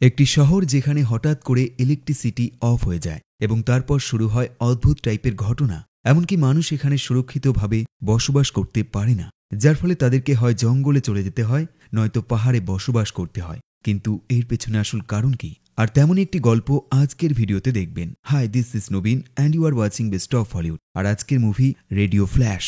একটি শহর যেখানে হঠাৎ করে ইলেকট্রিসিটি অফ হয়ে যায় এবং তারপর শুরু হয় অদ্ভুত টাইপের ঘটনা। এমনকি মানুষ এখানে সুরক্ষিতভাবে বসবাস করতে পারে না, যার ফলে তাদেরকে হয় জঙ্গলে চলে যেতে হয়, নয়তো পাহাড়ে বসবাস করতে হয়। কিন্তু এর পেছনে আসল কারণ কি? আর তেমনই একটি গল্প আজকের ভিডিওতে দেখবেন। হাই, দিস ইজ নবীন and you are watching best of Hollywood. আর আজকের মুভি রেডিও ফ্ল্যাশ।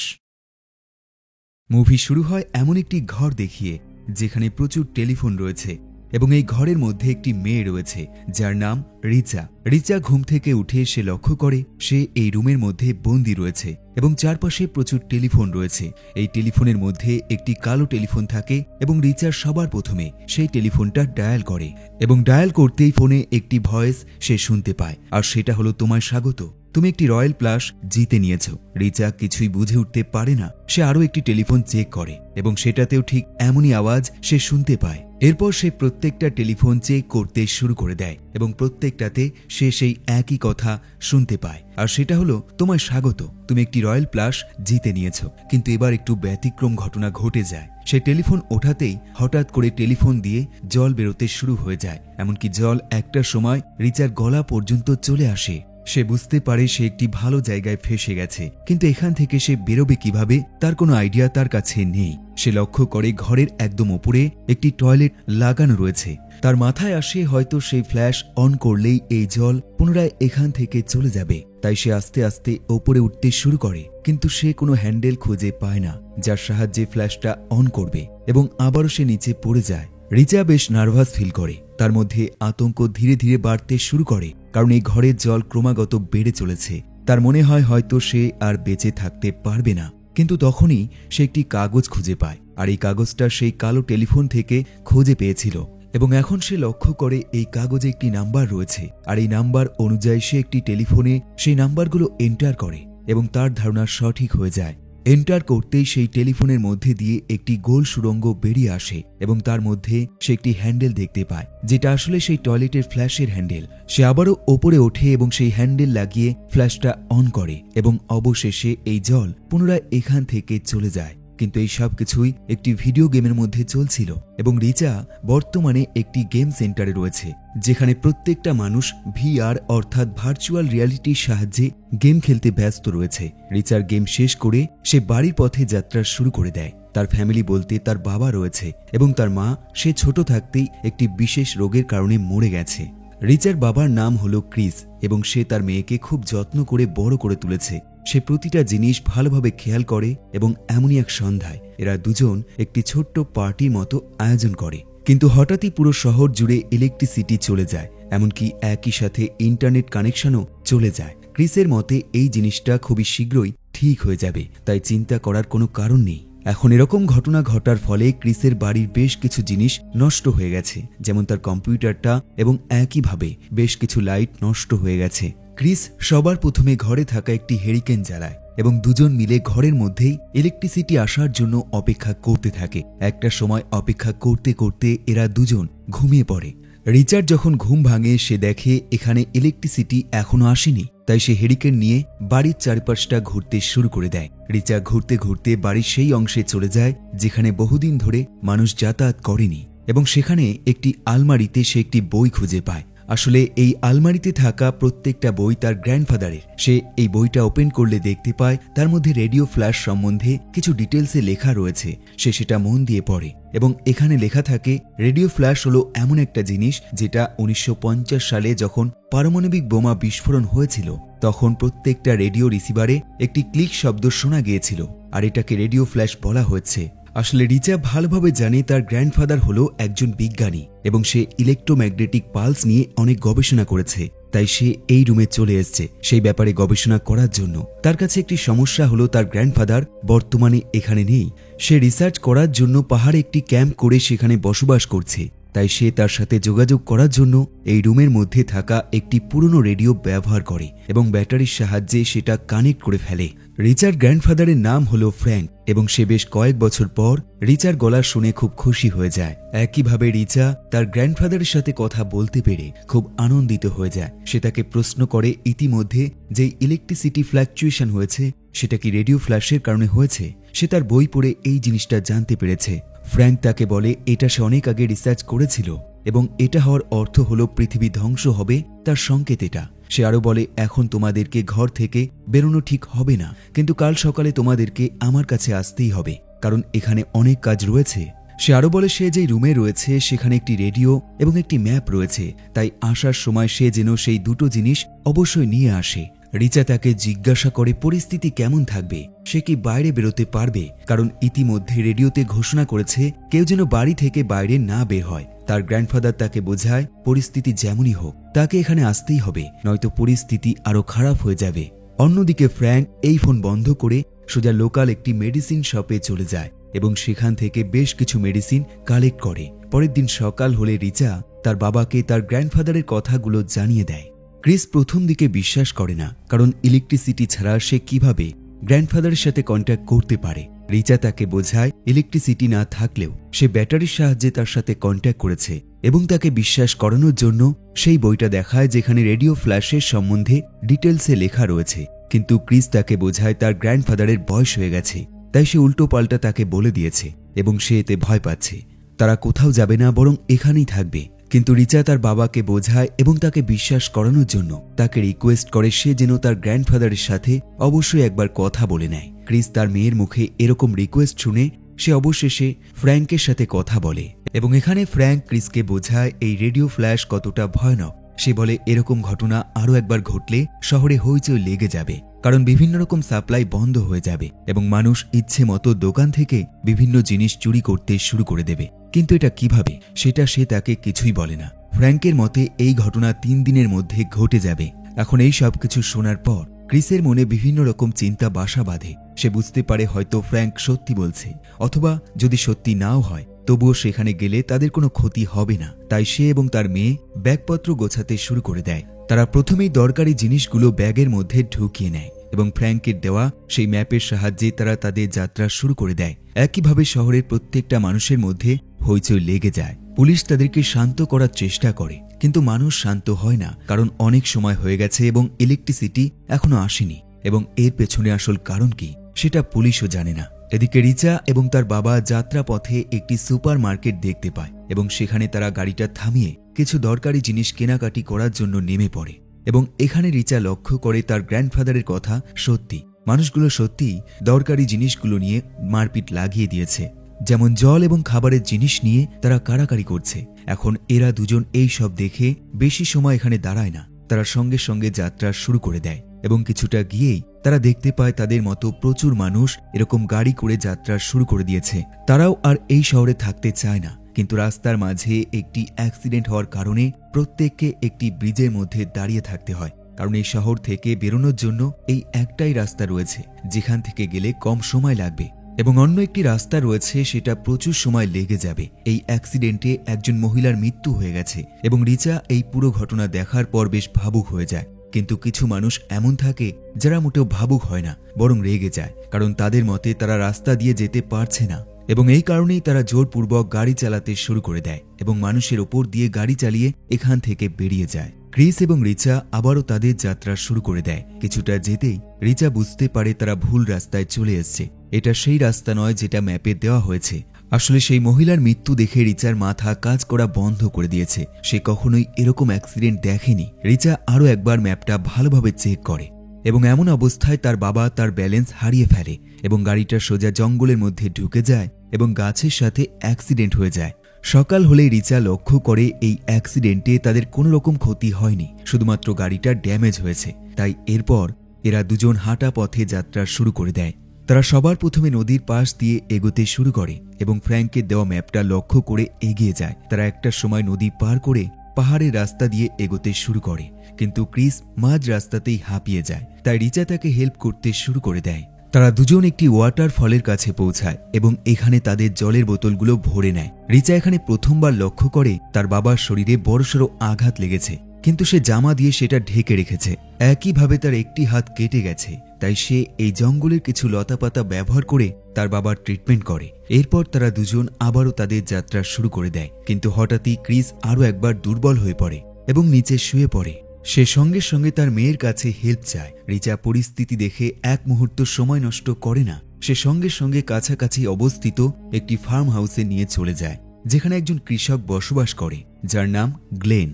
মুভি শুরু হয় এমন একটি ঘর দেখিয়ে যেখানে প্রচুর টেলিফোন রয়েছে এবং এই ঘরের মধ্যে একটি মেয়ে রয়েছে যার নাম রিচা। রিচা ঘুম থেকে উঠে সে লক্ষ্য করে সে এই রুমের মধ্যে বন্দী রয়েছে এবং চারপাশে প্রচুর টেলিফোন রয়েছে। এই টেলিফোনের মধ্যে একটি কালো টেলিফোন থাকে এবং রিচা সবার প্রথমে সেই টেলিফোনটা ডায়াল করে এবং ডায়াল করতেই ফোনে একটি ভয়েস সে শুনতে পায়, আর সেটা হলো, তোমায় স্বাগত, তুমি একটি রয়্যাল প্লাস জিতে নিয়েছ। রিচা কিছুই বুঝে উঠতে পারে না। সে আরও একটি টেলিফোন চেক করে এবং সেটাতেও ঠিক এমনই আওয়াজ সে শুনতে পায়। এরপর সে প্রত্যেকটা টেলিফোন চেক করতে শুরু করে দেয় এবং প্রত্যেকটাতে সে সেই একই কথা শুনতে পায়, আর সেটা হলো, তোমায় স্বাগত, তুমি একটি রয়্যাল প্লাস জিতে নিয়েছ। কিন্তু এবার একটু ব্যতিক্রম ঘটনা ঘটে যায়। সে টেলিফোন ওঠাতেই হঠাৎ করে টেলিফোন দিয়ে জল বেরোতে শুরু হয়ে যায়। এমনকি জল একটা সময় রিচার গলা পর্যন্ত চলে আসে। সে বুঝতে পারে সে একটি ভালো জায়গায় ফেঁসে গেছে, কিন্তু এখান থেকে সে বেরোবে কিভাবে তার কোনো আইডিয়া তার কাছে নেই। সে লক্ষ্য করে ঘরের একদম ওপরে একটি টয়লেট লাগানো রয়েছে। তার মাথায় আসে হয়তো সেই ফ্ল্যাশ অন করলেই এই জল পুনরায় এখান থেকে চলে যাবে। তাই সে আস্তে আস্তে ওপরে উঠতে শুরু করে, কিন্তু সে কোনো হ্যান্ডেল খুঁজে পায় না যার সাহায্যে ফ্ল্যাশটা অন করবে, এবং আবারও সে নিচে পড়ে যায়। রিচা বেশ নার্ভাস ফিল করে। তার মধ্যে আতঙ্ক ধীরে ধীরে বাড়তে শুরু করে, কারণ এই ঘরের জল ক্রমাগত বেড়ে চলেছে। তার মনে হয় হয়তো সে আর বেঁচে থাকতে পারবে না। কিন্তু তখনই সে একটি কাগজ খুঁজে পায়, আর এই কাগজটা সেই কালো টেলিফোন থেকে খুঁজে পেয়েছিল। এবং এখন সে লক্ষ্য করে এই কাগজে একটি নাম্বার রয়েছে, আর এই নাম্বার অনুযায়ী সে একটি টেলিফোনে সেই নাম্বারগুলো এন্টার করে এবং তার ধারণা সঠিক হয়ে যায়। এন্টার করতেই সেই টেলিফোনের মধ্যে দিয়ে একটি গোল সুড়ঙ্গ বেরিয়ে আসে এবং তার মধ্যে সে একটি হ্যান্ডেল দেখতে পায়, যেটা আসলে সেই টয়লেটের ফ্ল্যাশের হ্যান্ডেল। সে আবারও ওপরে ওঠে এবং সেই হ্যান্ডেল লাগিয়ে ফ্ল্যাশটা অন করে এবং অবশেষে এই জল পুনরায় এখান থেকে চলে যায়। কিন্তু এই সব কিছুই একটি ভিডিও গেমের মধ্যে চলছিল এবং রিচা বর্তমানে একটি গেম সেন্টারে রয়েছে, যেখানে প্রত্যেকটা মানুষ ভিআর অর্থাৎ ভার্চুয়াল রিয়ালিটির সাহায্যে গেম খেলতে ব্যস্ত রয়েছে। রিচার গেম শেষ করে সে বাড়ির পথে যাত্রা শুরু করে দেয়। তার ফ্যামিলি বলতে তার বাবা রয়েছে এবং তার মা সে ছোট থাকতেই একটি বিশেষ রোগের কারণে মরে গেছে। রিচার বাবার নাম হলো ক্রিস এবং সে তার মেয়েকে খুব যত্ন করে বড় করে তুলেছে। সে প্রতিটা জিনিস ভালোভাবে খেয়াল করে এবং এমনই এক সন্ধ্যায় এরা দুজন একটি ছোট্ট পার্টির মতো আয়োজন করে। কিন্তু হঠাৎই পুরো শহর জুড়ে ইলেকট্রিসিটি চলে যায়, এমনকি একই সাথে ইন্টারনেট কানেকশনও চলে যায়। ক্রিসের মতে এই জিনিসটা খুবই শীঘ্রই ঠিক হয়ে যাবে, তাই চিন্তা করার কোনো কারণ নেই। এখন এরকম ঘটনা ঘটার ফলে ক্রিসের বাড়ির বেশ কিছু জিনিস নষ্ট হয়ে গেছে, যেমন তার কম্পিউটারটা, এবং একইভাবে বেশ কিছু লাইট নষ্ট হয়ে গেছে। ক্রিস সবার প্রথমে ঘরে থাকা একটি হেরিকেন জ্বালায় এবং দুজন মিলে ঘরের মধ্যেই ইলেকট্রিসিটি আসার জন্য অপেক্ষা করতে থাকে। একটা সময় অপেক্ষা করতে করতে এরা দুজন ঘুমিয়ে পড়ে। রিচার্ড যখন ঘুম ভাঙে সে দেখে এখানে ইলেকট্রিসিটি এখনো আসেনি, তাই সে হেরিকেন নিয়ে বাড়ির চারপাশটা ঘুরতে শুরু করে দেয়। রিচা ঘুরতে ঘুরতে বাড়ির সেই অংশে চলে যায় যেখানে বহুদিন ধরে মানুষ যাতায়াত করেনি, এবং সেখানে একটি আলমারিতে সে একটি বই খুঁজে পায়। আসলে এই আলমারিতে থাকা প্রত্যেকটা বই তার গ্র্যান্ডফাদারের। সে এই বইটা ওপেন করলে দেখতে পায় তার মধ্যে রেডিও ফ্ল্যাশ সম্বন্ধে কিছু ডিটেলসে লেখা রয়েছে। সে সেটা মন দিয়ে পড়ে এবং এখানে লেখা থাকে রেডিও ফ্ল্যাশ হলো এমন একটা জিনিস যেটা 1950 সালে যখন পারমাণবিক বোমা বিস্ফোরণ হয়েছিল তখন প্রত্যেকটা রেডিও রিসিভারে একটি ক্লিক শব্দ শোনা গিয়েছিল, আর এটাকে রেডিও ফ্ল্যাশ বলা হয়েছে। আসলে রিচা ভালোভাবে জানে তার গ্র্যান্ডফাদার হলো একজন বিজ্ঞানী এবং সে ইলেকট্রোম্যাগনেটিক পালস নিয়ে অনেক গবেষণা করেছে, তাই সে এই রুমে চলে এসেছে সেই ব্যাপারে গবেষণা করার জন্য। তার কাছে একটি সমস্যা হলো তার গ্র্যান্ডফাদার বর্তমানে এখানে নেই। সে রিসার্চ করার জন্য পাহাড়ে একটি ক্যাম্প করে সেখানে বসবাস করছে, তাই সে তার সাথে যোগাযোগ করার জন্য এই রুমের মধ্যে থাকা একটি পুরনো রেডিও ব্যবহার করে এবং ব্যাটারির সাহায্যে সেটা কানেক্ট করে ফেলে। রিচার গ্র্যান্ডফাদারের নাম হলো ফ্র্যাঙ্ক এবং সে বেশ কয়েক বছর পর রিচার গলা শুনে খুব খুশি হয়ে যায়। একইভাবে রিচা তার গ্র্যান্ডফাদারের সাথে কথা বলতে পেরে খুব আনন্দিত হয়ে যায়। সে তাকে প্রশ্ন করে ইতিমধ্যে যে ইলেকট্রিসিটি ফ্ল্যাকচুয়েশন হয়েছে সেটা কি রেডিও ফ্ল্যাশের কারণে হয়েছে। সে তার বই পড়ে এই জিনিসটা জানতে পেরেছে। ফ্র্যাঙ্ক তাকে বলে এটা সে অনেক আগে রিসার্চ করেছিল এবং এটা হওয়ার অর্থ হলো পৃথিবী ধ্বংস হবে, তার সংকেত এটা। সে আরো বলে, এখন তোমাদেরকে ঘর থেকে বেরোনো ঠিক হবে না, কিন্তু কাল সকালে তোমাদেরকে আমার কাছে আসতেই হবে, কারণ এখানে অনেক কাজ রয়েছে। সে আরো বলে, সে যেই রুমে রয়েছে সেখানে একটি রেডিও এবং একটি ম্যাপ রয়েছে, তাই আসার সময় সে যেন সেই দুটো জিনিস অবশ্যই নিয়ে আসে। রিচা তাকে জিজ্ঞাসা করে পরিস্থিতি কেমন থাকবে, সে কি বাইরে বেরোতে পারবে, কারণ ইতিমধ্যে রেডিওতে ঘোষণা করেছে কেউ যেন বাড়ি থেকে বাইরে না বের হয়। তার গ্র্যান্ডফাদার তাকে বোঝায় পরিস্থিতি যেমনই হোক তাকে এখানে আসতেই হবে, নয়তো পরিস্থিতি আরো খারাপ হয়ে যাবে। অন্যদিকে ফ্র্যাঙ্ক এই ফোন বন্ধ করে সোজা লোকাল একটি মেডিসিন শপে চলে যায় এবং সেখান থেকে বেশ কিছু মেডিসিন কালেক্ট করে। পরের দিন সকাল হলে রিচা তার বাবাকে তার গ্র্যান্ডফাদারের কথাগুলো জানিয়ে দেয়। ক্রিস প্রথম দিকে বিশ্বাস করে না, কারণ ইলেকট্রিসিটি ছাড়া সে কিভাবে গ্র্যান্ডফাদারের সাথে কন্ট্যাক্ট করতে পারে। রিচা তাকে বোঝায় ইলেকট্রিসিটি না থাকলেও সে ব্যাটারির সাহায্যে তার সাথে কন্ট্যাক্ট করেছে এবং তাকে বিশ্বাস করানোর জন্য সেই বইটা দেখায় যেখানে রেডিও ফ্ল্যাশের সম্বন্ধে ডিটেলসে লেখা রয়েছে। কিন্তু ক্রিস তাকে বোঝায় তার গ্র্যান্ডফাদারের বয়স হয়ে গেছে, তাই সে উল্টো পাল্টা তাকে বলে দিয়েছে এবং সে এতে ভয় পাচ্ছে। তারা কোথাও যাবে না, বরং এখানেই থাকবে। কিন্তু রিচা তার বাবাকে বোঝায় এবং তাকে বিশ্বাস করানোর জন্য তাকে রিকোয়েস্ট করে সে যেন তার গ্র্যান্ডফাদারের সাথে অবশ্যই একবার কথা বলে নেয়। ক্রিস তার মেয়ের মুখে এরকম রিকোয়েস্ট শুনে সে অবশেষে ফ্র্যাঙ্কের সাথে কথা বলে এবং এখানে ফ্র্যাঙ্ক ক্রিসকে বোঝায় এই রেডিও ফ্ল্যাশ কতটা ভয়ানক। সে বলে এরকম ঘটনা আরও একবার ঘটলে শহরে হইচই লেগে যাবে, কারণ বিভিন্ন রকম সাপ্লাই বন্ধ হয়ে যাবে এবং মানুষ ইচ্ছে মতো দোকান থেকে বিভিন্ন জিনিস চুরি করতে শুরু করে দেবে। কিন্তু এটা কিভাবে সেটা সে তাকে কিছুই বলে না। ফ্র্যাঙ্কের মতে এই ঘটনা 3 দিনের মধ্যে ঘটে যাবে। এখন এই সব কিছু শোনার পর ক্রিসের মনে বিভিন্ন রকম চিন্তা বাসা বাঁধে। সে বুঝতে পারে হয়তো ফ্র্যাঙ্ক সত্যি বলছে, অথবা যদি সত্যি নাও হয় তবুও সেখানে গেলে তাদের কোনো ক্ষতি হবে না। তাই সে এবং তার মেয়ে ব্যাগপত্র গোছাতে শুরু করে দেয়। তারা প্রথমেই দরকারি জিনিসগুলো ব্যাগের মধ্যে ঢুকিয়ে নেয় এবং ফ্র্যাঙ্কের দেওয়া সেই ম্যাপের সাহায্যে তারা তাদের যাত্রা শুরু করে দেয়। একইভাবে শহরের প্রত্যেকটা মানুষের মধ্যে হইচই লেগে যায়। পুলিশ তাদেরকে শান্ত করার চেষ্টা করে, কিন্তু মানুষ শান্ত হয় না, কারণ অনেক সময় হয়ে গেছে এবং ইলেকট্রিসিটি এখনো আসেনি এবং এর পেছনে আসল কারণ কি সেটা পুলিশও জানে না। এদিকে রিচা এবং তার বাবা যাত্রা পথে একটি সুপার মার্কেট দেখতে পায় এবং সেখানে তারা গাড়িটা থামিয়ে কিছু দরকারি জিনিস কেনাকাটি করার জন্য নেমে পড়ে এবং এখানে রিচা লক্ষ্য করে তার গ্র্যান্ডফাদারের কথা সত্যি। মানুষগুলো সত্যিই দরকারি জিনিসগুলো নিয়ে মারপিট লাগিয়ে দিয়েছে, যেমন জল এবং খাবারের জিনিস নিয়ে তারা কাড়াকাড়ি করছে। এখন এরা দুজন এই সব দেখে বেশি সময় এখানে দাঁড়ায় না, তারা সঙ্গে সঙ্গে যাত্রা শুরু করে দেয় এবং কিছুটা গিয়েই তারা দেখতে পায় তাদের মতো প্রচুর মানুষ এরকম গাড়ি করে যাত্রা শুরু করে দিয়েছে। তারাও আর এই শহরে থাকতে চায় না, কিন্তু রাস্তার মাঝে একটি অ্যাক্সিডেন্ট হওয়ার কারণে প্রত্যেককে একটি ব্রিজের মধ্যে দাঁড়িয়ে থাকতে হয়, কারণ এই শহর থেকে বেরোনোর জন্য এই একটাই রাস্তা রয়েছে যেখান থেকে গেলে কম সময় লাগবে এবং অন্য একটি রাস্তা রয়েছে সেটা প্রচুর সময় লেগে যাবে। এই অ্যাক্সিডেন্টে একজন মহিলার মৃত্যু হয়ে গেছে এবং রিচা এই পুরো ঘটনা দেখার পর বেশ ভাবুক হয়ে যায়। কিন্তু কিছু মানুষ এমন থাকে যারা মোটেও ভাবুক হয় না, বরং রেগে যায়, কারণ তাদের মতে তারা রাস্তা দিয়ে যেতে পারছে না এবং এই কারণেই তারা জোরপূর্বক গাড়ি চালাতে শুরু করে দেয় এবং মানুষের ওপর দিয়ে গাড়ি চালিয়ে এখান থেকে বেরিয়ে যায়। ক্রিস এবং রিচা আবারও তাদের যাত্রা শুরু করে দেয়। কিছুটা যেতেই রিচা বুঝতে পারে তারা ভুল রাস্তায় চলে এসছে। এটা সেই রাস্তা নয় যেটা ম্যাপে দেওয়া হয়েছে। আসলে সেই মহিলার মৃত্যু দেখে রিচার মাথা কাজ করা বন্ধ করে দিয়েছে। সে কখনোই এরকম অ্যাক্সিডেন্ট দেখেনি। রিচা আরও একবার ম্যাপটা ভালোভাবে চেক করে এবং এমন অবস্থায় তার বাবা তার ব্যালেন্স হারিয়ে ফেলে এবং গাড়িটা সোজা জঙ্গলের মধ্যে ঢুকে যায় এবং গাছের সাথে অ্যাক্সিডেন্ট হয়ে যায়। সকাল হলেই রিচা লক্ষ্য করে এই অ্যাক্সিডেন্টে তাদের কোনো রকম ক্ষতি হয়নি, শুধুমাত্র গাড়িটা ড্যামেজ হয়েছে। তাই এরপর এরা দুজন হাঁটা পথে যাত্রা শুরু করে দেয়। তারা সবার প্রথমে নদীর পাশ দিয়ে এগোতে শুরু করে এবং ফ্র্যাঙ্কের দেওয়া ম্যাপটা লক্ষ্য করে এগিয়ে যায়। তারা একটা সময় নদী পার করে পাহাড়ের রাস্তা দিয়ে এগোতে শুরু করে, কিন্তু ক্রিস মাঝ রাস্তাতেই হাঁপিয়ে যায়। তাই রিচা তাকে হেল্প করতে শুরু করে দেয়। তারা দুজন একটি ওয়াটারফলের কাছে পৌঁছায় এবং এখানে তাদের জলের বোতলগুলো ভরে নেয়। রিচা এখানে প্রথমবার লক্ষ্য করে তার বাবার শরীরে বড়সড় আঘাত লেগেছে, কিন্তু সে জামা দিয়ে সেটা ঢেকে রেখেছে। একইভাবে তার একটি হাত কেটে গেছে, তাই সে এই জঙ্গলের কিছু লতাপাতা ব্যবহার করে তার বাবার ট্রিটমেন্ট করে। এরপর তারা দুজন আবারও তাদের যাত্রা শুরু করে দেয়, কিন্তু হঠাৎই ক্রিস আরও একবার দুর্বল হয়ে পড়ে এবং নিচে শুয়ে পড়ে। সে সঙ্গে সঙ্গে তার মেয়ের কাছে হেল্প চায়। রিচা পরিস্থিতি দেখে এক মুহূর্ত সময় নষ্ট করে না। সে সঙ্গে সঙ্গে কাছাকাছি অবস্থিত একটি ফার্ম হাউসে নিয়ে চলে যায়, যেখানে একজন কৃষক বসবাস করে যার নাম গ্লেন।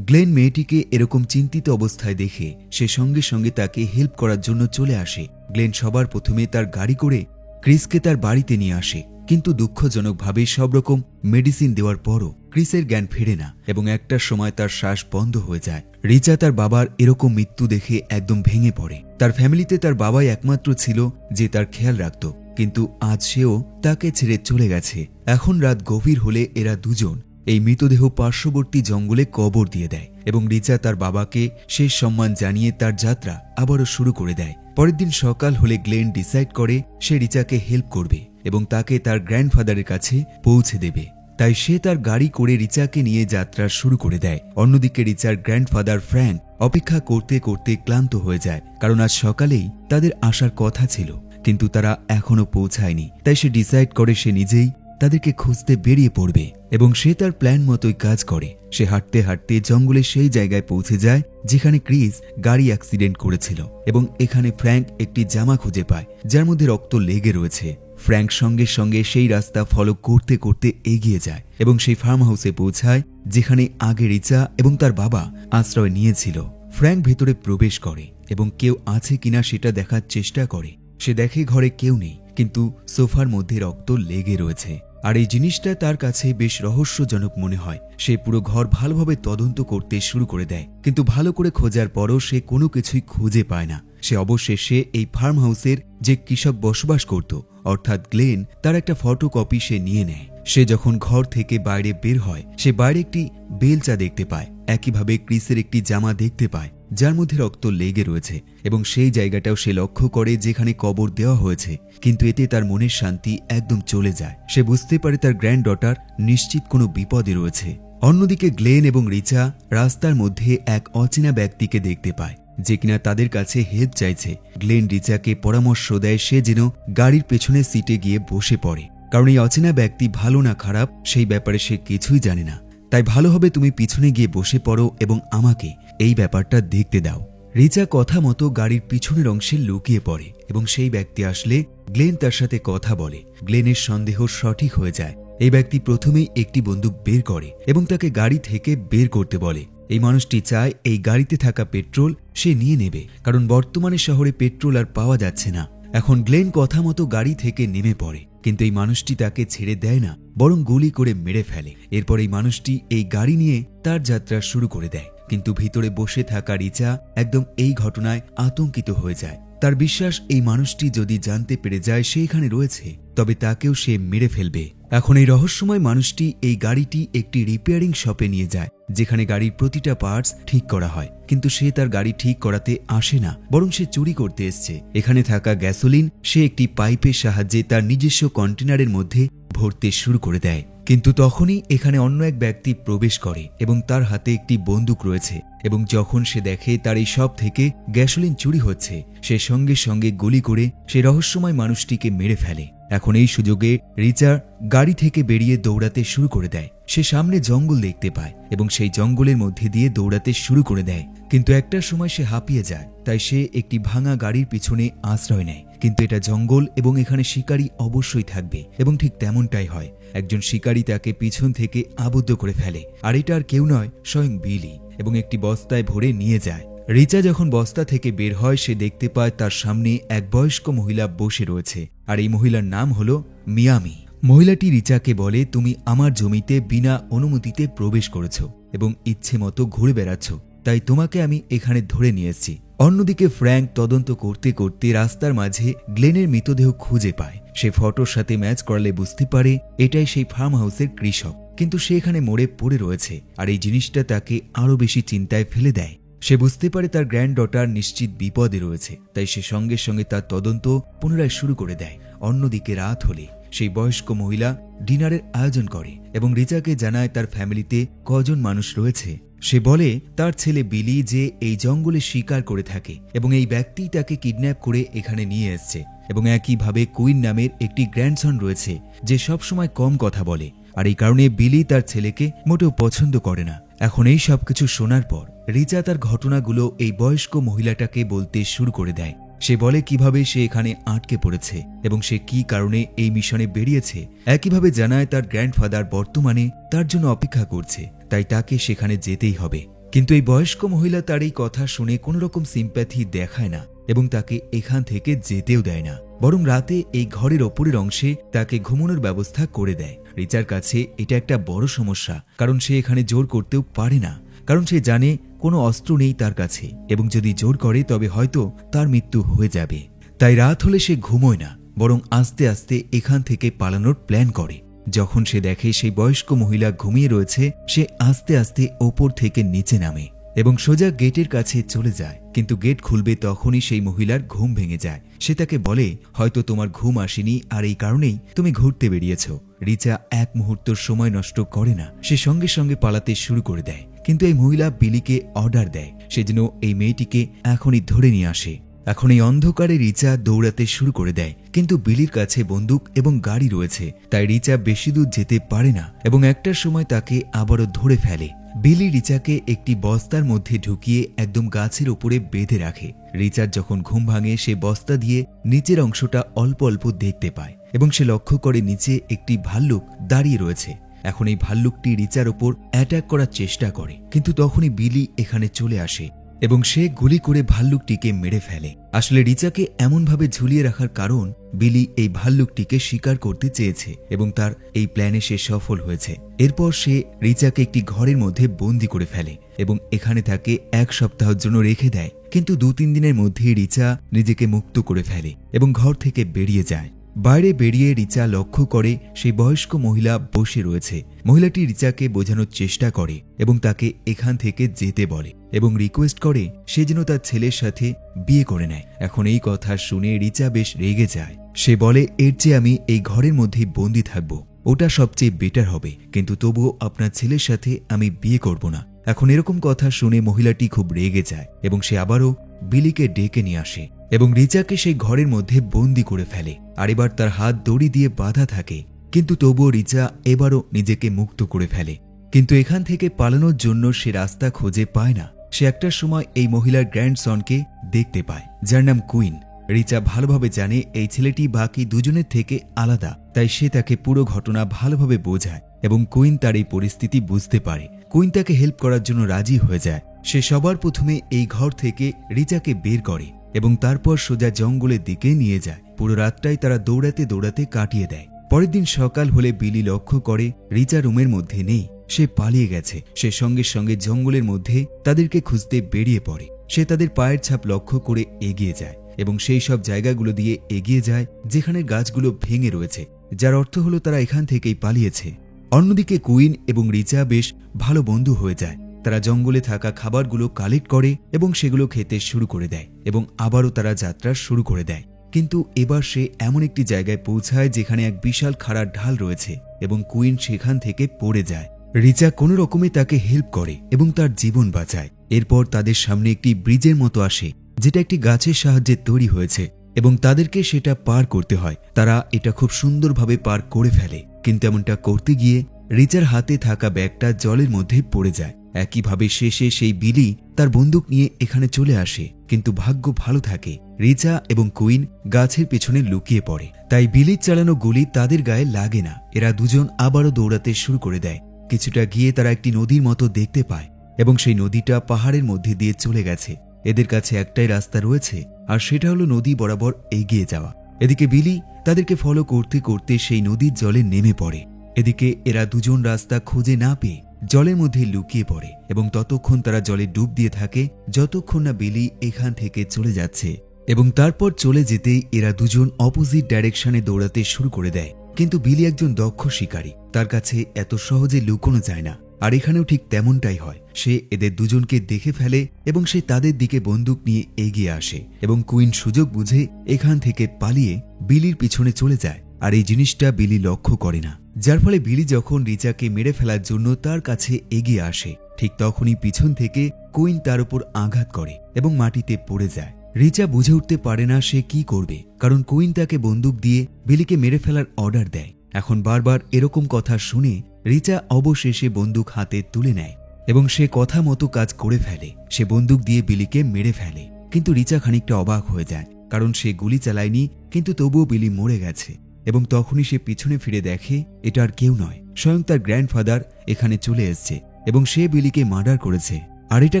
গ্লেন মেয়েটিকে এরকম চিন্তিত অবস্থায় দেখে সে সঙ্গে সঙ্গে তাকে হেল্প করার জন্য চলে আসে। গ্লেন সবার প্রথমে তার গাড়ি করে ক্রিসকে তার বাড়িতে নিয়ে আসে, কিন্তু দুঃখজনকভাবে সব রকম মেডিসিন দেওয়ার পরও ক্রিসের জ্ঞান ফেরে না এবং একটার সময় তার শ্বাস বন্ধ হয়ে যায়। রিচা তার বাবার এরকম মৃত্যু দেখে একদম ভেঙে পড়ে। তার ফ্যামিলিতে তার বাবাই একমাত্র ছিল যে তার খেয়াল রাখত, কিন্তু আজ সেও তাকে ছেড়ে চলে গেছে। এখন রাত গভীর হলে এরা দুজন এই মৃতদেহ পার্শ্ববর্তী জঙ্গলে কবর দিয়ে দেয় এবং রিচা তার বাবাকে শেষ সম্মান জানিয়ে তার যাত্রা আবারও শুরু করে দেয়। পরের দিন সকাল হলে গ্লেন ডিসাইড করে সে রিচাকে হেল্প করবে এবং তাকে তার গ্র্যান্ডফাদারের কাছে পৌঁছে দেবে। তাই সে তার গাড়ি করে রিচাকে নিয়ে যাত্রা শুরু করে দেয়। অন্যদিকে রিচার গ্র্যান্ডফাদার ফ্র্যাঙ্ক অপেক্ষা করতে করতে ক্লান্ত হয়ে যায়, কারণ আজ সকালেই তাদের আসার কথা ছিল, কিন্তু তারা এখনো পৌঁছায়নি। তাই সে ডিসাইড করে সে নিজেই তাদেরকে খুঁজতে বেরিয়ে পড়বে এবং সে তার প্ল্যান মতোই কাজ করে। সে হাঁটতে হাঁটতে জঙ্গলে সেই জায়গায় পৌঁছে যায় যেখানে ক্রিস গাড়ি অ্যাক্সিডেন্ট করেছিল এবং এখানে ফ্র্যাঙ্ক একটি জামা খুঁজে পায় যার মধ্যে রক্ত লেগে রয়েছে। ফ্র্যাঙ্ক সঙ্গে সঙ্গে সেই রাস্তা ফলো করতে করতে এগিয়ে যায় এবং সেই ফার্ম হাউসে পৌঁছায় যেখানে আগে রিচা এবং তার বাবা আশ্রয় নিয়েছিল। ফ্র্যাঙ্ক ভেতরে প্রবেশ করে এবং কেউ আছে কিনা সেটা দেখার চেষ্টা করে। সে দেখে ঘরে কেউ নেই, কিন্তু সোফার মধ্যে রক্ত লেগে রয়েছে আর এই জিনিসটা তার কাছে বেশ রহস্যজনক মনে হয়। সে পুরো ঘর ভালোভাবে তদন্ত করতে শুরু করে দেয়, কিন্তু ভালো করে খোঁজার পরও সে কোনো কিছুই খুঁজে পায় না। সে অবশেষে এই ফার্ম হাউসের যে কৃষক বসবাস করত অর্থাৎ গ্লেন, তার একটা ফটোকপি সে নিয়ে নেয়। সে যখন ঘর থেকে বাইরে বের হয় সে বাইরে একটি বেলচা দেখতে পায়। একইভাবে ক্রিসের একটি জামা দেখতে পায় যার মধ্যে রক্ত লেগে রয়েছে এবং সেই জায়গাটাও সে লক্ষ্য করে যেখানে কবর দেওয়া হয়েছে, কিন্তু এতে তার মনের শান্তি একদম চলে যায়। সে বুঝতে পারে তার গ্র্যান্ড ডটার নিশ্চিত কোনো বিপদে রয়েছে। অন্যদিকে গ্লেন এবং রিচা রাস্তার মধ্যে এক অচেনা ব্যক্তিকে দেখতে পায় যে কিনা তাদের কাছে হেল্প চাইছে। গ্লেন রিচাকে পরামর্শ দেয় সে যেন গাড়ির পেছনের সিটে গিয়ে বসে পড়ে, কারণ এই অচেনা ব্যক্তি ভালো না খারাপ সেই ব্যাপারে সে কিছুই জানে না। তাই ভালো হবে তুমি পিছনে গিয়ে বসে পড়ো এবং আমাকে এই ব্যাপারটা দেখতে দাও। রিচা কথা মতো গাড়ির পিছনের অংশে লুকিয়ে পড়ে এবং সেই ব্যক্তি আসলে গ্লেন তার সাথে কথা বলে। গ্লেনের সন্দেহ সঠিক হয়ে যায়। এই ব্যক্তি প্রথমেই একটি বন্দুক বের করে এবং তাকে গাড়ি থেকে বের করতে বলে। এই মানুষটি চায় এই গাড়িতে থাকা পেট্রোল সে নিয়ে নেবে, কারণ বর্তমানে শহরে পেট্রোল আর পাওয়া যাচ্ছে না। এখন গ্লেন কথা মতো গাড়ি থেকে নেমে পড়ে, কিন্তু এই মানুষটি তাকে ছেড়ে দেয় না, বরং গুলি করে মেরে ফেলে। এরপর এই মানুষটি এই গাড়ি নিয়ে তার যাত্রা শুরু করে দেয়, কিন্তু ভিতরে বসে থাকা রিচা একদম এই ঘটনায় আতঙ্কিত হয়ে যায়। তার বিশ্বাস এই মানুষটি যদি জানতে পেরে যায় সে এখানে রয়েছে তবে তাকেও সে মেরে ফেলবে। এখন এই রহস্যময় মানুষটি এই গাড়িটি একটি রিপেয়ারিং শপে নিয়ে যায় যেখানে গাড়ির প্রতিটা পার্টস ঠিক করা হয়, কিন্তু সে তার গাড়ি ঠিক করাতে আসে না, বরং সে চুরি করতে এসছে। এখানে থাকা গ্যাসোলিন সে একটি পাইপের সাহায্যে তার নিজস্ব কন্টেনারের মধ্যে ভরতে শুরু করে দেয়, কিন্তু তখনই এখানে অন্য এক ব্যক্তি প্রবেশ করে এবং তার হাতে একটি বন্দুক রয়েছে এবং যখন সে দেখে তার এই সব থেকে গ্যাসোলিন চুরি হচ্ছে সে সঙ্গে সঙ্গে গুলি করে সে রহস্যময় মানুষটিকে মেরে ফেলে। এখন এই সুযোগে রিচা গাড়ি থেকে বেরিয়ে দৌড়াতে শুরু করে দেয়। সে সামনে জঙ্গল দেখতে পায় এবং সেই জঙ্গলের মধ্যে দিয়ে দৌড়াতে শুরু করে দেয়, কিন্তু একটা সময় সে হাঁপিয়ে যায়। তাই সে একটি ভাঙা গাড়ির পিছনে আশ্রয় নেয়, কিন্তু এটা জঙ্গল এবং এখানে শিকারী অবশ্যই থাকবে এবং ঠিক তেমনটাই হয়। একজন শিকারী তাকে পিছন থেকে আবদ্ধ করে ফেলে, আর এটা আর কেউ নয় স্বয়ং বিলি, এবং একটি বস্তায় ভরে নিয়ে যায়। রিচা যখন বস্তা থেকে বের হয় সে দেখতে পায় তার সামনে এক বয়স্ক মহিলা বসে রয়েছে, আর এই মহিলার নাম হলো মিয়ামি। মহিলাটি রিচাকে বলে, তুমি আমার জমিতে বিনা অনুমতিতে প্রবেশ করেছ এবং ইচ্ছে মতো ঘুরে বেড়াচ্ছ, তাই তোমাকে আমি এখানে ধরে নিয়ে এসেছি। অন্যদিকে ফ্র্যাঙ্ক তদন্ত করতে করতে রাস্তার মাঝে গ্লেনের মৃতদেহ খুঁজে পায়। সে ফটোর সাথে ম্যাচ করলে বুঝতে পারে এটাই সেই ফার্ম হাউসের কৃষক, কিন্তু সে এখানে মরে পড়ে রয়েছে, আর এই জিনিসটা তাকে আরো বেশি চিন্তায় ফেলে দেয়। সে বুঝতে পারে তার গ্র্যান্ড ডটার নিশ্চিত বিপদে রয়েছে, তাই সে সঙ্গে সঙ্গে তার তদন্ত পুনরায় শুরু করে দেয়। অন্যদিকে রাত হলে সেই বয়স্ক মহিলা ডিনারের আয়োজন করে এবং রিচাকে জানায় তার ফ্যামিলিতে কজন মানুষ রয়েছে। সে বলে তার ছেলে বিলি যে এই জঙ্গলে শিকার করে থাকে এবং এই ব্যক্তি তাকে কিডন্যাপ করে এখানে নিয়ে এসছে, এবং একইভাবে কুইন নামের একটি গ্র্যান্ডসন রয়েছে যে সবসময় কম কথা বলে, আর এই কারণে বিলি তার ছেলেকে মোটেও পছন্দ করে না। এখন এই সবকিছু শোনার পর রিচা তার ঘটনাগুলো এই বয়স্ক মহিলাটাকে বলতে শুরু করে দেয় সে বলে কিভাবে সে এখানে আটকে পড়েছে এবং সে কি কারণে এই মিশনে বেরিয়েছে। একইভাবে জানায় তার গ্র্যান্ডফাদার বর্তমানে তার জন্য অপেক্ষা করছে, তাই তাকে সেখানে যেতেই হবে। কিন্তু এই বয়স্ক মহিলা তার এই কথা শুনে কোনো রকম সিম্প্যাথি দেখায় না এবং তাকে এখান থেকে যেতেও দেয় না, বরং রাতে এই ঘরের ওপরের অংশে তাকে ঘুমানোর ব্যবস্থা করে দেয়। রিচার কাছে এটা একটা বড় সমস্যা, কারণ সে এখানে জোর করতেও পারে না, কারণ সে জানে কোনো অস্ত্র নেই তার কাছে এবং যদি জোর করে তবে হয়তো তার মৃত্যু হয়ে যাবে। তাই রাত হলে সে ঘুমোয় না, বরং আস্তে আস্তে এখান থেকে পালানোর প্ল্যান করে। যখন সে দেখে সেই বয়স্ক মহিলা ঘুমিয়ে রয়েছে, সে আস্তে আস্তে ওপর থেকে নিচে নামে এবং সোজা গেটের কাছে চলে যায়। কিন্তু গেট খুলবে তখনই সেই মহিলার ঘুম ভেঙে যায়। সে তাকে বলে, হয়তো তোমার ঘুম আসেনি আর এই কারণেই তুমি ঘুরতে বেরিয়েছ। রিচা এক মুহূর্ত সময় নষ্ট করে না, সে সঙ্গে সঙ্গে পালাতে শুরু করে দেয়। কিন্তু এই মহিলা বিলিকে অর্ডার দেয় সে যেন এই মেয়েটিকে এখনই ধরে নিয়ে আসে। এখন এই অন্ধকারে রিচা দৌড়াতে শুরু করে দেয়, কিন্তু বিলির কাছে বন্দুক এবং গাড়ি রয়েছে, তাই রিচা বেশি দূর যেতে পারে না এবং একটার সময় তাকে আবারও ধরে ফেলে। বিলি রিচাকে একটি বস্তার মধ্যে ঢুকিয়ে একদম গাছের উপরে বেঁধে রাখে। রিচার যখন ঘুম ভাঙে, সে বস্তা দিয়ে নিচের অংশটা অল্প অল্প দেখতে পায় এবং সে লক্ষ্য করে নিচে একটি ভাল্লুক দাঁড়িয়ে রয়েছে। এখন এই ভাল্লুকটি রিচার ওপর অ্যাটাক করার চেষ্টা করে, কিন্তু তখনই বিলি এখানে চলে আসে এবং সে গুলি করে ভাল্লুকটিকে মেরে ফেলে। আসলে রিচাকে এমনভাবে ঝুলিয়ে রাখার কারণ বিলি এই ভাল্লুকটিকে শিকার করতে চেয়েছে এবং তার এই প্ল্যানে সে সফল হয়েছে। এরপর সে রিচাকে একটি ঘরের মধ্যে বন্দি করে ফেলে এবং এখানে তাকে 1 সপ্তাহের জন্য রেখে দেয়। কিন্তু 2-3 দিনের মধ্যেই রিচা নিজেকে মুক্ত করে ফেলে এবং ঘর থেকে বেরিয়ে যায়। বাইরে বেরিয়ে রিচা লক্ষ্য করে সেই বয়স্ক মহিলা বসে রয়েছে। মহিলাটি রিচাকে বোঝানোর চেষ্টা করে এবং তাকে এখান থেকে যেতে বলে এবং রিকোয়েস্ট করে সে যেন তার ছেলের সাথে বিয়ে করে নেয়। এখন এই কথা শুনে রিচা বেশ রেগে যায়। সে বলে, এর চেয়ে আমি এই ঘরের মধ্যেই বন্দি থাকবো, ওটা সবচেয়ে বেটার হবে, কিন্তু তবুও আপনার ছেলের সাথে আমি বিয়ে করব না। এখন এরকম কথা শুনে মহিলাটি খুব রেগে যায় এবং সে আবারও বিলিকে ডেকে নিয়ে আসে এবং রিচাকে সেই ঘরের মধ্যে বন্দি করে ফেলে। আর এবার তার হাত দড়ি দিয়ে বাঁধা থাকে, কিন্তু তবুও রিচা এবারও নিজেকে মুক্ত করে ফেলে। কিন্তু এখান থেকে পালানোর জন্য সে রাস্তা খুঁজে পায় না। সে একটার সময় এই মহিলার গ্র্যান্ডসনকে দেখতে পায়, যার নাম কুইন। রিচা ভালোভাবে জানে এই ছেলেটি বাকি দুজনের থেকে আলাদা, তাই সে তাকে পুরো ঘটনা ভালোভাবে বোঝায় এবং কুইন তার এই পরিস্থিতি বুঝতে পারে। কুইন তাকে হেল্প করার জন্য রাজি হয়ে যায়। সে সবার প্রথমে এই ঘর থেকে রিচাকে বের করে এবং তারপর সোজা জঙ্গলের দিকে নিয়ে যায়। পুরো রাতটাই তারা দৌড়াতে দৌড়াতে কাটিয়ে দেয়। পরের দিন সকাল হলে বিলি লক্ষ্য করে রিচা রুমের মধ্যে নেই, সে পালিয়ে গেছে। সে সঙ্গে সঙ্গে জঙ্গলের মধ্যে তাদেরকে খুঁজতে বেরিয়ে পড়ে। সে তাদের পায়ের ছাপ লক্ষ্য করে এগিয়ে যায় এবং সেই সব জায়গাগুলো দিয়ে এগিয়ে যায় যেখানে গাছগুলো ভেঙে রয়েছে, যার অর্থ হলো তারা এখান থেকেই পালিয়েছে। অন্যদিকে কুইন এবং রিচা বেশ ভালো বন্ধু হয়ে যায়। তারা জঙ্গলে থাকা খাবারগুলো কালেক্ট করে এবং সেগুলো খেতে শুরু করে দেয় এবং আবারও তারা যাত্রা শুরু করে দেয়। কিন্তু এবার সে এমন একটি জায়গায় পৌঁছায় যেখানে এক বিশাল খাড়া ঢাল রয়েছে এবং কুইন সেখান থেকে পড়ে যায়। রিচা কোনো রকমে তাকে হেল্প করে এবং তার জীবন বাঁচায়। এরপর তাদের সামনে একটি ব্রিজের মতো আসে, যেটা একটি গাছের সাহায্যে তৈরি হয়েছে এবং তাদেরকে সেটা পার করতে হয়। তারা এটা খুব সুন্দরভাবে পার করে ফেলে, কিন্তু এমনটা করতে গিয়ে রিচার হাতে থাকা ব্যাগটা জলের মধ্যে পড়ে যায়। একইভাবে শেষে সেই বিলি তার বন্দুক নিয়ে এখানে চলে আসে, কিন্তু ভাগ্য ভালো থাকে, রিচা এবং কুইন গাছের পেছনে লুকিয়ে পড়ে, তাই বিলির চালানো গুলি তাদের গায়ে লাগে না। এরা দুজন আবারও দৌড়াতে শুরু করে দেয়। কিছুটা গিয়ে তারা একটি নদীর মতো দেখতে পায় এবং সেই নদীটা পাহাড়ের মধ্যে দিয়ে চলে গেছে। এদের কাছে একটাই রাস্তা রয়েছে, আর সেটা হলো নদী বরাবর এগিয়ে যাওয়া। এদিকে বিলি তাদেরকে ফলো করতে করতে সেই নদীর জলে নেমে পড়ে। এদিকে এরা দুজন রাস্তা খুঁজে না পেয়ে জলের মধ্যে লুকিয়ে পড়ে এবং ততক্ষণ তারা জলে ডুব দিয়ে থাকে যতক্ষণ না বিলি এখান থেকে চলে যাচ্ছে। এবং তারপর চলে যেতেই এরা দুজন অপোজিট ডাইরেকশনে দৌড়াতে শুরু করে দেয়। কিন্তু বিলি একজন দক্ষ শিকারী, তার কাছে এত সহজে লুকোনো যায় না। আর এখানেও ঠিক তেমনটাই হয়। সে এদের দুজনকে দেখে ফেলে এবং সে তাদের দিকে বন্দুক নিয়ে এগিয়ে আসে এবং কুইন সুযোগ বুঝে এখান থেকে পালিয়ে বিলির পিছনে চলে যায়। আর এই জিনিসটা বিলি লক্ষ্য করে না, যার ফলে বিলি যখন রিচাকে মেরে ফেলার জন্য তার কাছে এগিয়ে আসে, ঠিক তখনই পিছন থেকে কুইন তার উপর আঘাত করে এবং মাটিতে পড়ে যায়। রিচা বুঝে উঠতে পারে না সে কি করবে, কারণ কুইন তাকে বন্দুক দিয়ে বিলিকে মেরে ফেলার অর্ডার দেয়। এখন বারবার এরকম কথা শুনে রিচা অবশেষে বন্দুক হাতে তুলে নেয় এবং সে কথা মতো কাজ করে ফেলে। সে বন্দুক দিয়ে বিলিকে মেরে ফেলে, কিন্তু রিচা খানিকটা অবাক হয়ে যায়, কারণ সে গুলি চালায়নি, কিন্তু তবুও বিলি মরে গেছে। এবং তখনই সে পিছনে ফিরে দেখে এটা আর কেউ নয়, স্বয়ং তার গ্র্যান্ডফাদার এখানে চলে এসছে এবং সে বিলিকে মার্ডার করেছে। আর এটা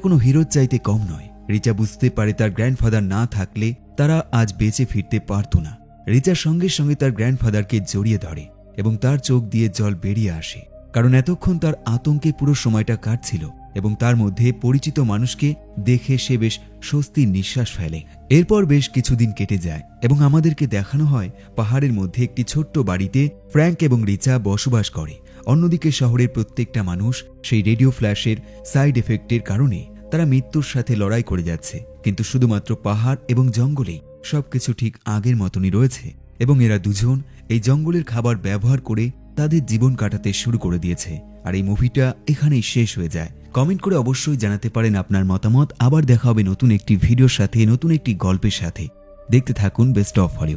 কোনো হিরোর চাইতে কম নয়। রিচা বুঝতে পারে তার গ্র্যান্ডফাদার না থাকলে তারা আজ বেঁচে ফিরতে পারত না। রিচার সঙ্গে সঙ্গে তার গ্র্যান্ডফাদারকে জড়িয়ে ধরে এবং তার চোখ দিয়ে জল বেরিয়ে আসে, কারণ এতক্ষণ তার আতঙ্কে পুরো সময়টা কাটছিল এবং তার মধ্যে পরিচিত মানুষকে দেখে সে বেশ স্বস্তির নিঃশ্বাস ফেলে। এরপর বেশ কিছুদিন কেটে যায় এবং আমাদেরকে দেখানো হয় পাহাড়ের মধ্যে একটি ছোট্ট বাড়িতে ফ্র্যাঙ্ক এবং রিচা বসবাস করে। অন্যদিকে শহরের প্রত্যেকটা মানুষ সেই রেডিও ফ্ল্যাশের সাইড এফেক্টের কারণে তারা মৃত্যুর সাথে লড়াই করে যাচ্ছে, কিন্তু শুধুমাত্র পাহাড় এবং জঙ্গলেই সবকিছু ঠিক আগের মতনই রয়েছে এবং এরা দুজন এই জঙ্গলের খাবার ব্যবহার করে তাদের জীবন কাটাতে শুরু করে দিয়েছে। আর এই মুভিটা এখানেই শেষ হয়ে যায়। কমেন্ট করে অবশ্যই জানাতে পারেন আপনার মতামত। আবার দেখা হবে নতুন একটি ভিডিওর সাথে, নতুন একটি গল্পের সাথে। দেখতে থাকুন বেস্ট অফ হলিউড।